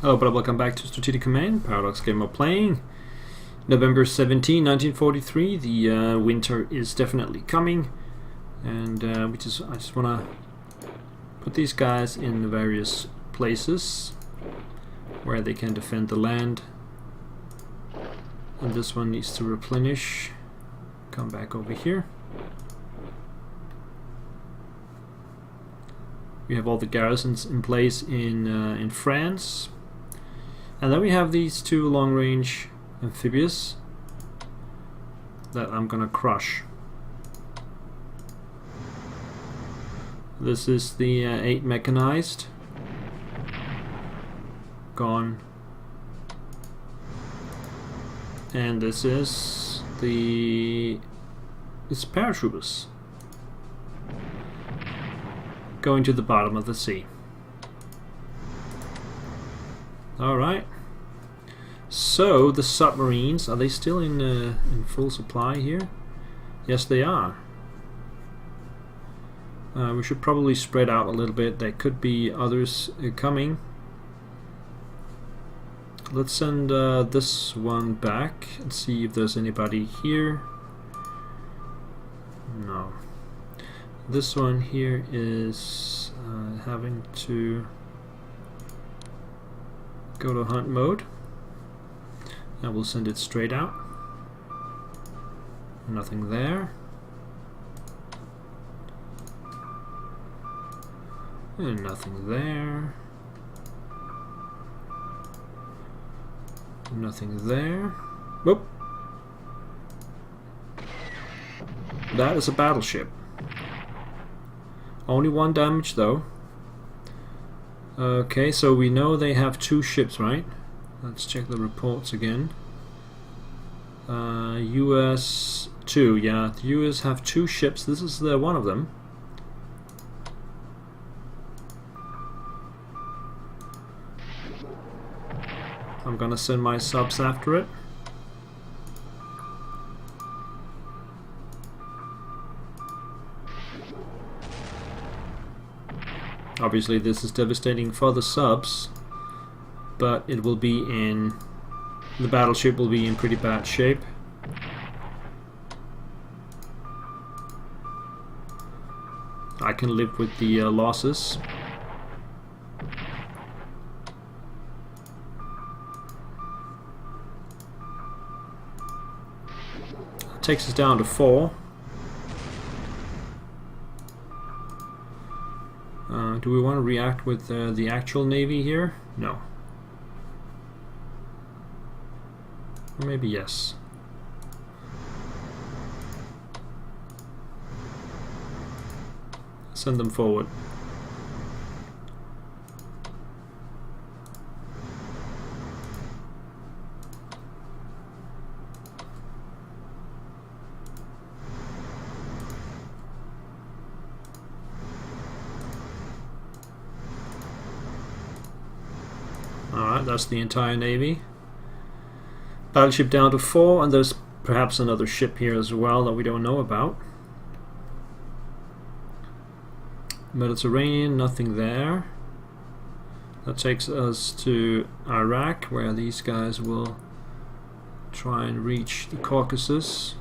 Hello, but welcome back to Strategic Command, Paradox Gamer playing. November 17, 1943. The winter is definitely coming, and I just want to put these guys in the various places where they can defend the land. And this one needs to replenish. Come back over here. We have all the garrisons in place in France. And then we have these two long-range amphibious that I'm gonna crush. This is the 8 mechanized. Gone. And this is it's paratroopers. Going to the bottom of the sea. Alright. So the submarines, are they still in full supply here? Yes, they are. We should probably spread out a little bit. There could be others coming. Let's send this one back and see if there's anybody here. No. This one here is having to go to hunt mode. I will send it straight out. Nothing there. And nothing there. Nothing there. Whoop! That is a battleship. Only 1 damage though. Okay, so we know they have 2 ships, right? Let's check the reports again. US 2, yeah, the US have 2 ships. This is one of them. I'm gonna send my subs after it. Obviously this is devastating for the subs, but it will be the battleship will be in pretty bad shape. I can live with the losses. That takes us down to 4. Do we want to react with the actual navy here? No. Or maybe yes. Send them forward. Alright, that's the entire navy. Battleship down to 4, and there's perhaps another ship here as well that we don't know about. Mediterranean, nothing there. That takes us to Iraq, where these guys will try and reach the Caucasus.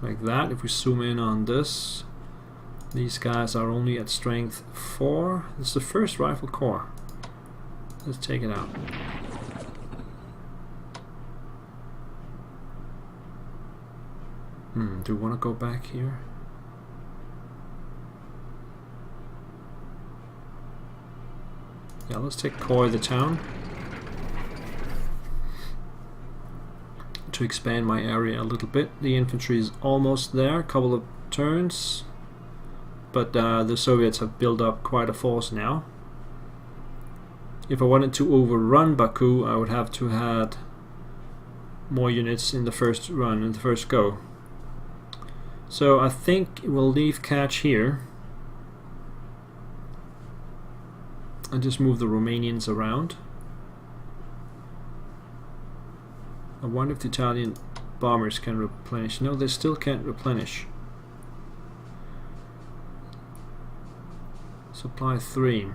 Like that. If we zoom in on this, these guys are only at strength 4. This is the 1st Rifle Corps. Let's take it out. Do we want to go back here? Yeah, let's take Coy the town to expand my area a little bit. The infantry is almost there, a couple of turns, but the Soviets have built up quite a force now. If I wanted to overrun Baku, I would have to have more units in the first run, in the first go. So I think we'll leave Catch here and just move the Romanians around. I wonder if the Italian bombers can replenish. No, they still can't replenish. Supply 3.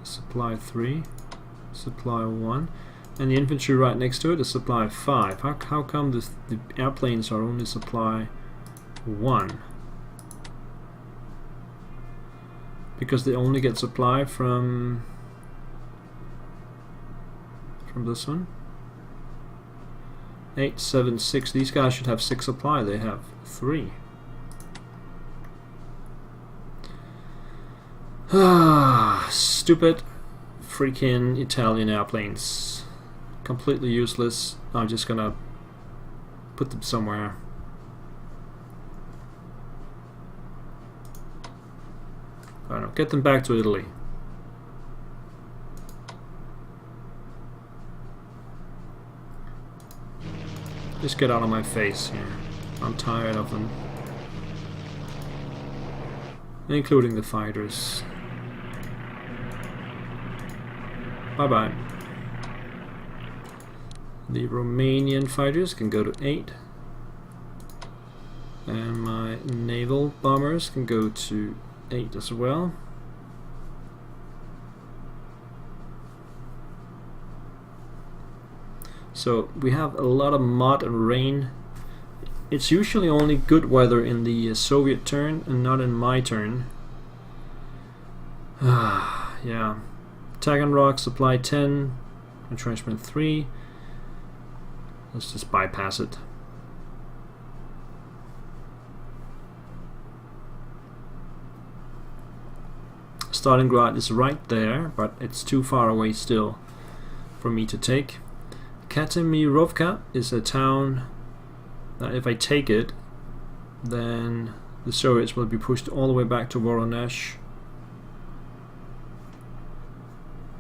Supply 3. Supply 1. And the infantry right next to it is supply 5. How come the airplanes are only supply 1? Because they only get supply from this one. 8, 7, 6. These guys should have 6 supply. They have 3. Ah, stupid freaking Italian airplanes. Completely useless. I'm just gonna put them somewhere. I don't know. Get them back to Italy. Just get out of my face here. I'm tired of them. Including the fighters. Bye-bye. The Romanian fighters can go to 8. And my naval bombers can go to 8 as well. So we have a lot of mud and rain. It's usually only good weather in the Soviet turn and not in my turn. Yeah. Taganrog, supply 10, entrenchment 3. Let's just bypass it. Stalingrad is right there, but it's too far away still for me to take. Katemirovka is a town that if I take it, then the Soviets will be pushed all the way back to Voronezh.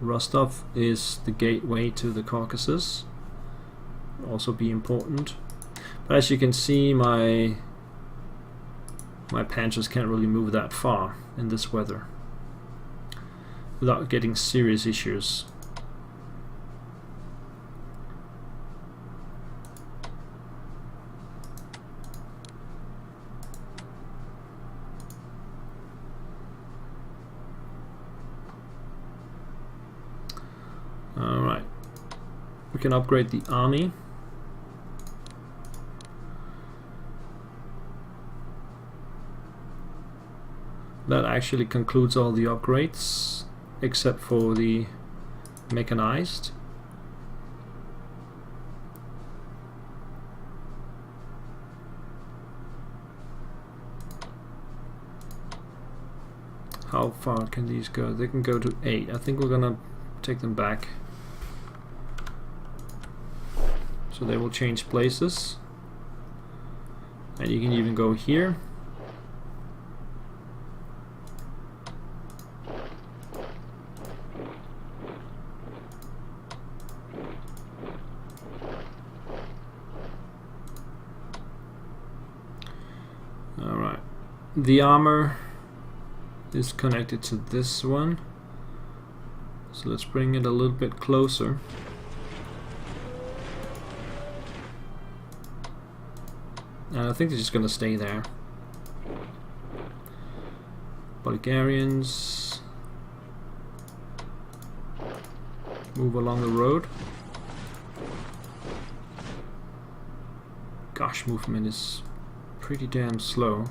Rostov is the gateway to the Caucasus. Also be important. But as you can see, my panzers can't really move that far in this weather without getting serious issues. Alright, we can upgrade the army. That actually concludes all the upgrades except for the mechanized. How far can these go? They can go to 8. I think we're gonna take them back. So they will change places. And you can even go here. Alright. The armor is connected to this one. So let's bring it a little bit closer. And I think they're just going to stay there. Bulgarians move along the road. Gosh, movement is pretty damn slow.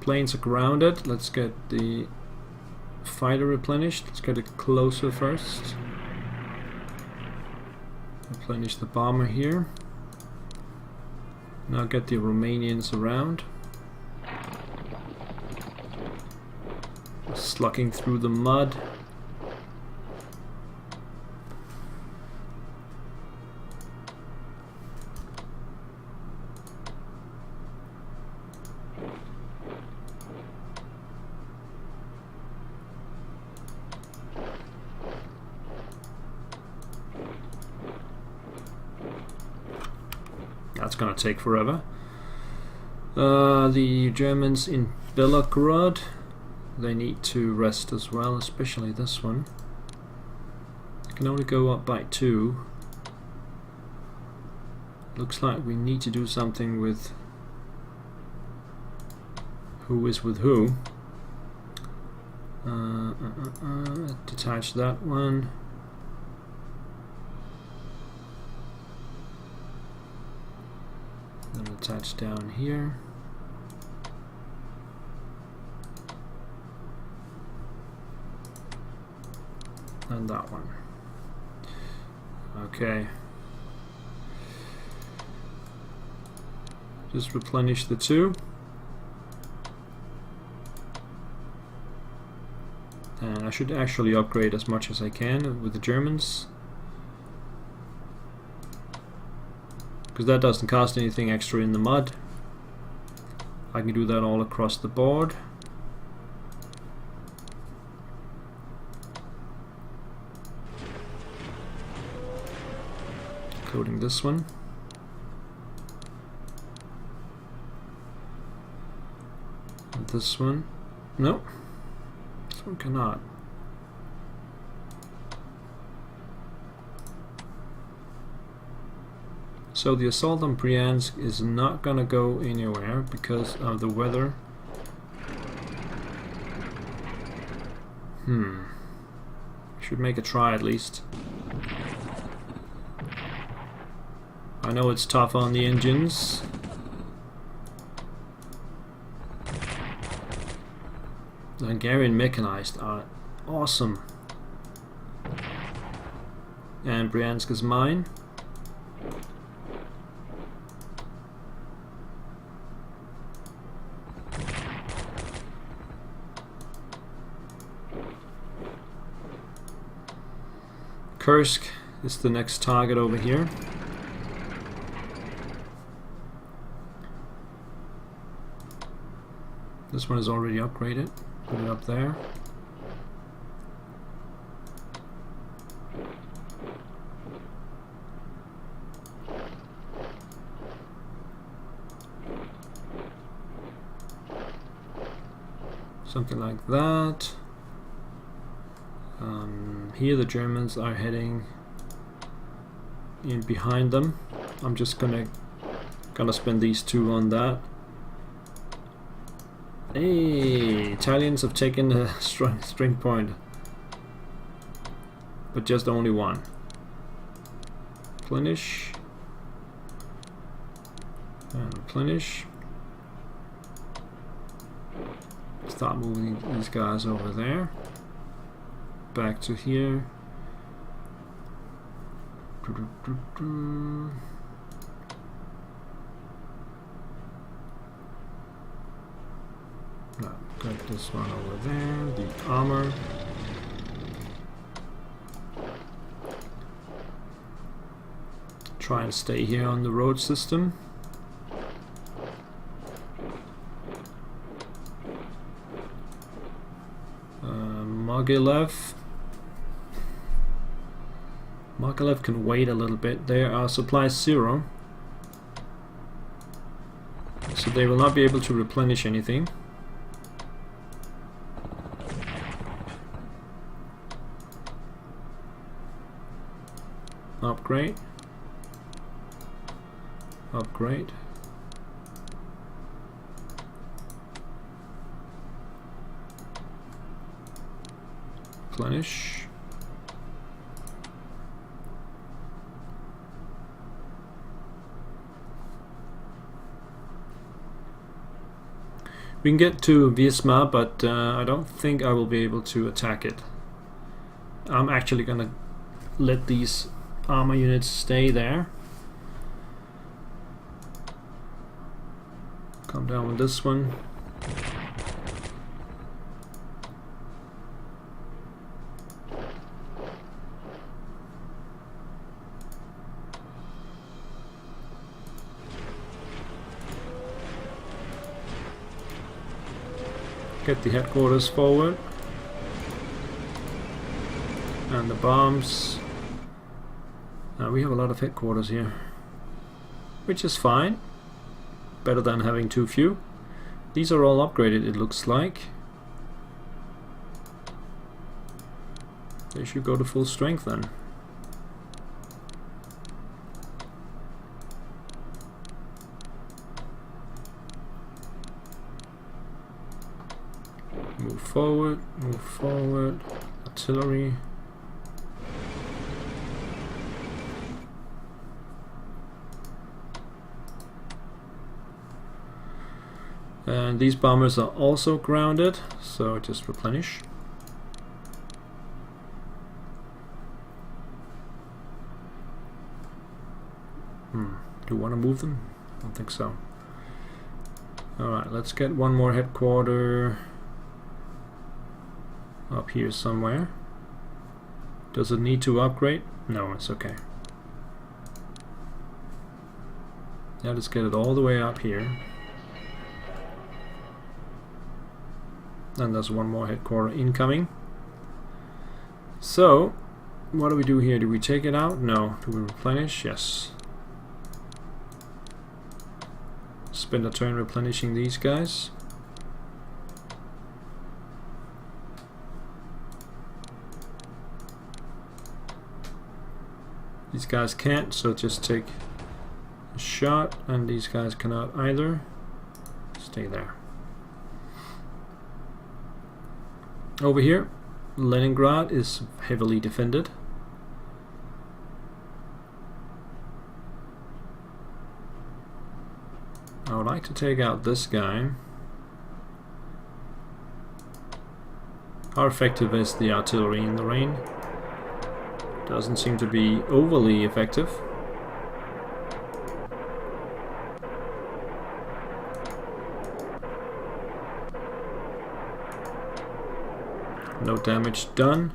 Planes are grounded. Let's get the fighter replenished. Let's get it closer first. Replenish the bomber here. Now get the Romanians around. Slugging through the mud. that's gonna take forever. The Germans in Belgorod, they need to rest as well, especially this one. Can only go up by 2. Looks like we need to do something with who is with who. Detach that one. Then attach down here. And that one. Okay. Just replenish the 2. And I should actually upgrade as much as I can with the Germans, because that doesn't cost anything extra in the mud. I can do that all across the board. Including this one. And this one. Nope. This one cannot. So the assault on Bryansk is not gonna go anywhere because of the weather. Should make a try at least. I know it's tough on the engines. The Hungarian mechanized are awesome. And Bryansk is mine. Kursk is the next target over here. This one is already upgraded. Put it up there. Something like that. Here the Germans are heading in behind them. I'm just gonna spend these 2 on that. Hey, Italians have taken a string point, but just only 1. Replenish and replenish. Start moving these guys over there. Back to here. Got this one over there, the armor. Try and stay here on the road system. Mogilev can wait a little bit. There are supplies 0, so they will not be able to replenish anything. Upgrade. Upgrade. Replenish. We can get to Wismar, but I don't think I will be able to attack it. I'm actually gonna let these armor units stay there. Come down with this one. Get the headquarters forward. And the bombs. We have a lot of headquarters here. which is fine. Better than having too few. These are all upgraded, it looks like. They should go to full strength then. Move forward, artillery. And these bombers are also grounded, so just replenish. Do you want to move them? I don't think so. Alright, let's get one more headquarter up here somewhere. Does it need to upgrade? No, it's okay. Now let's get it all the way up here. And there's one more headquarter incoming. So, what do we do here? Do we take it out? No. Do we replenish? Yes. Spend a turn replenishing these guys. These guys can't, so just take a shot, and these guys cannot either. Stay there. Over here, Leningrad is heavily defended. I would like to take out this guy. How effective is the artillery in the rain? Doesn't seem to be overly effective. No damage done.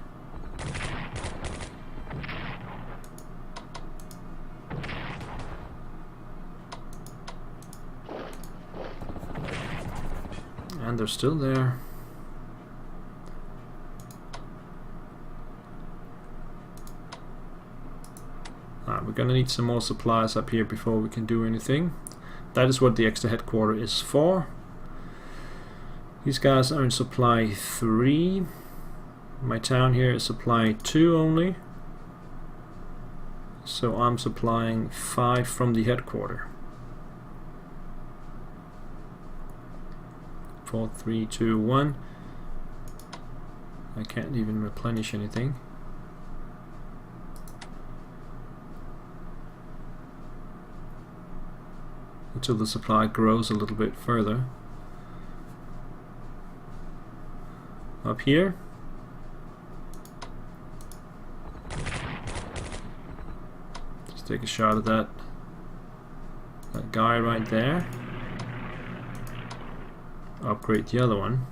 And they're still there. We're gonna need some more supplies up here before we can do anything. That is what the extra headquarter is for. These guys are in supply 3. My town here is supply 2 only. So I'm supplying 5 from the headquarter. 4, 3, 2, 1. I can't even replenish anything. Until the supply grows a little bit further. Up here. Just take a shot at that guy right there. Upgrade the other one.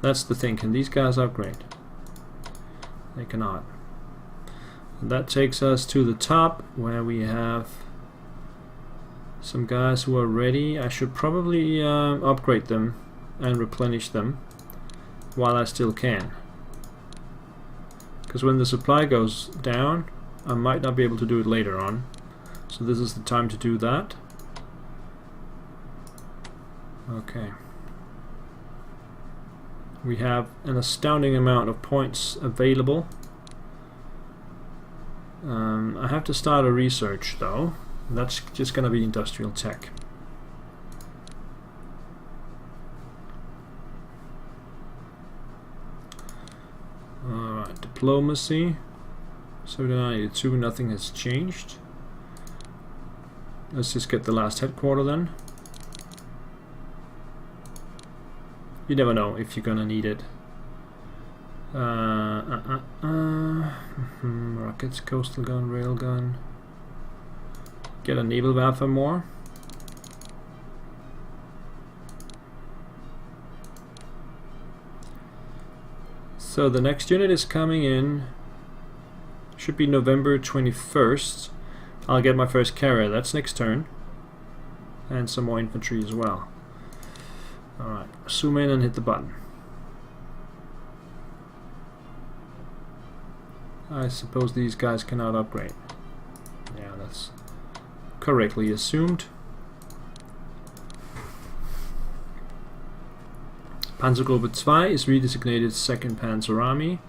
That's the thing, can these guys upgrade? They cannot. And that takes us to the top where we have some guys who are ready. I should probably upgrade them and replenish them while I still can. Because when the supply goes down, I might not be able to do it later on. So this is the time to do that. Okay. We have an astounding amount of points available. I have to start a research though. That's just going to be industrial tech. Alright, diplomacy. 7982, nothing has changed. Let's just get the last headquarter then. You never know if you're gonna need it. Rockets, coastal gun, railgun. Get a naval Waffe more. So the next unit is coming in. Should be November 21st. I'll get my first carrier. That's next turn. And some more infantry as well. Alright, zoom in and hit the button. I suppose these guys cannot upgrade. Yeah, that's correctly assumed. Panzergruppe II is redesignated 2nd Panzer Army.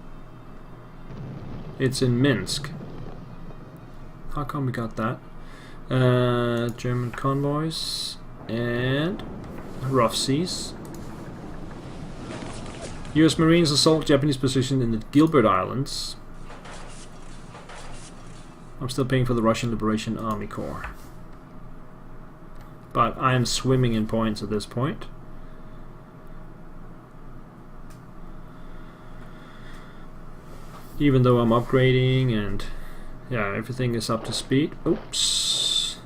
It's in Minsk. How come we got that? German convoys and rough seas. US Marines assault Japanese position in the Gilbert Islands. I'm still paying for the Russian Liberation Army Corps. But I am swimming in points at this point. Even though I'm upgrading and yeah, everything is up to speed. Oops.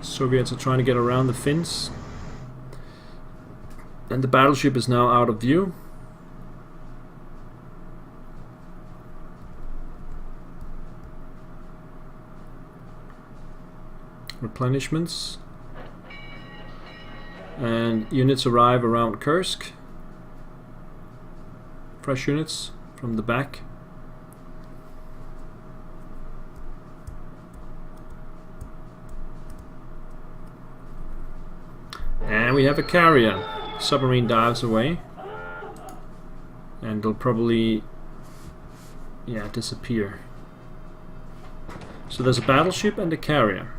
Soviets are trying to get around the Finns. And the battleship is now out of view. Replenishments. And units arrive around Kursk. Fresh units from the back. And we have a carrier. Submarine dives away. And they'll probably disappear. So there's a battleship and a carrier.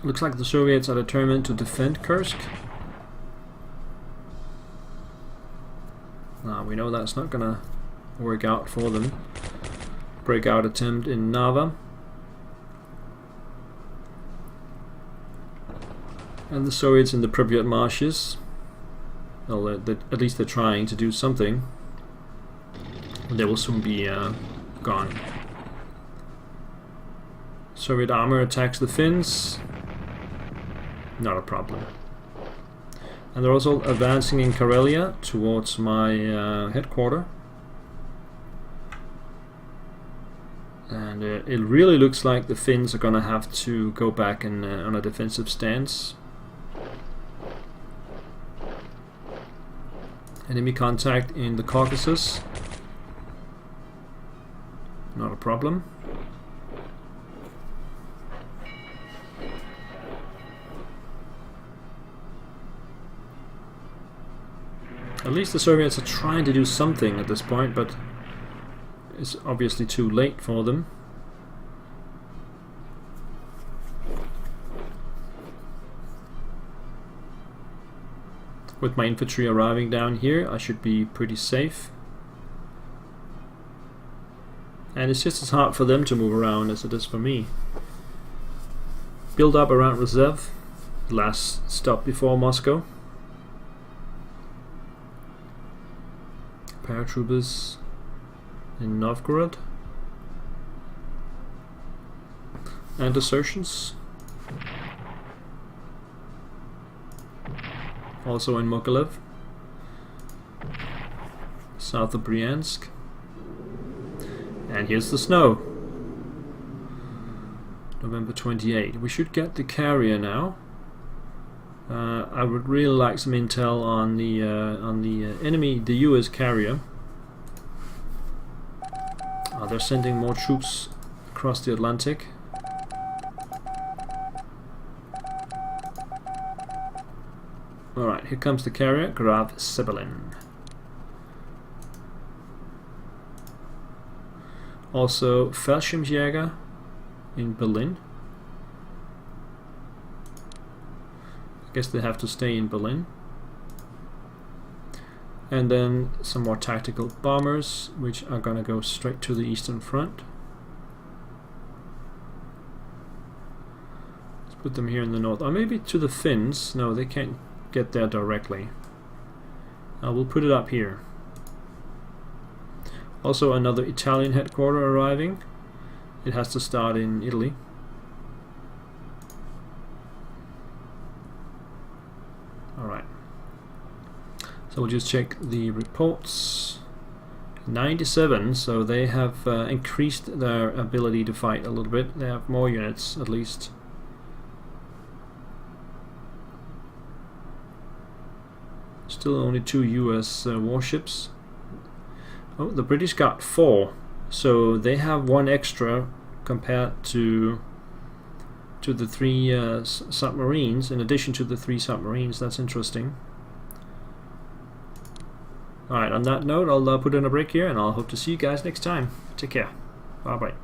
Looks like the Soviets are determined to defend Kursk. Now we know that's not gonna work out for them. Breakout attempt in Nava. And the Soviets in the Pripyat marshes. Well, at least they're trying to do something. They will soon be gone. Soviet armor attacks the Finns. Not a problem. And they're also advancing in Karelia towards my headquarters. And it really looks like the Finns are gonna have to go back and on a defensive stance. Enemy contact in the Caucasus. Not a problem. At least the Soviets are trying to do something at this point, but it's obviously too late for them. With my infantry arriving down here, I should be pretty safe. And it's just as hard for them to move around as it is for me. Build up around Reserve, last stop before Moscow. Paratroopers in Novgorod. And assertions. Also in Mogilev. South of Bryansk. And here's the snow. November 28. We should get the carrier now. I would really like some intel on the enemy, the US carrier. They're sending more troops across the Atlantic. Alright, here comes the carrier, Graf Zeppelin. Also Fallschirmjäger in Berlin. I guess they have to stay in Berlin. And then some more tactical bombers, which are gonna go straight to the Eastern Front. Let's put them here in the north. Or maybe to the Finns. No, they can't get there directly. We'll put it up here. Also another Italian headquarter arriving. It has to start in Italy. Alright. So we'll just check the reports. 97, so they have increased their ability to fight a little bit. They have more units at least. Still only 2 US warships. Oh, the British got 4, so they have 1 extra compared to the 3 submarines, in addition to the 3 submarines. That's interesting. Alright, on that note, I'll put in a break here, and I'll hope to see you guys next time. Take care. Bye bye.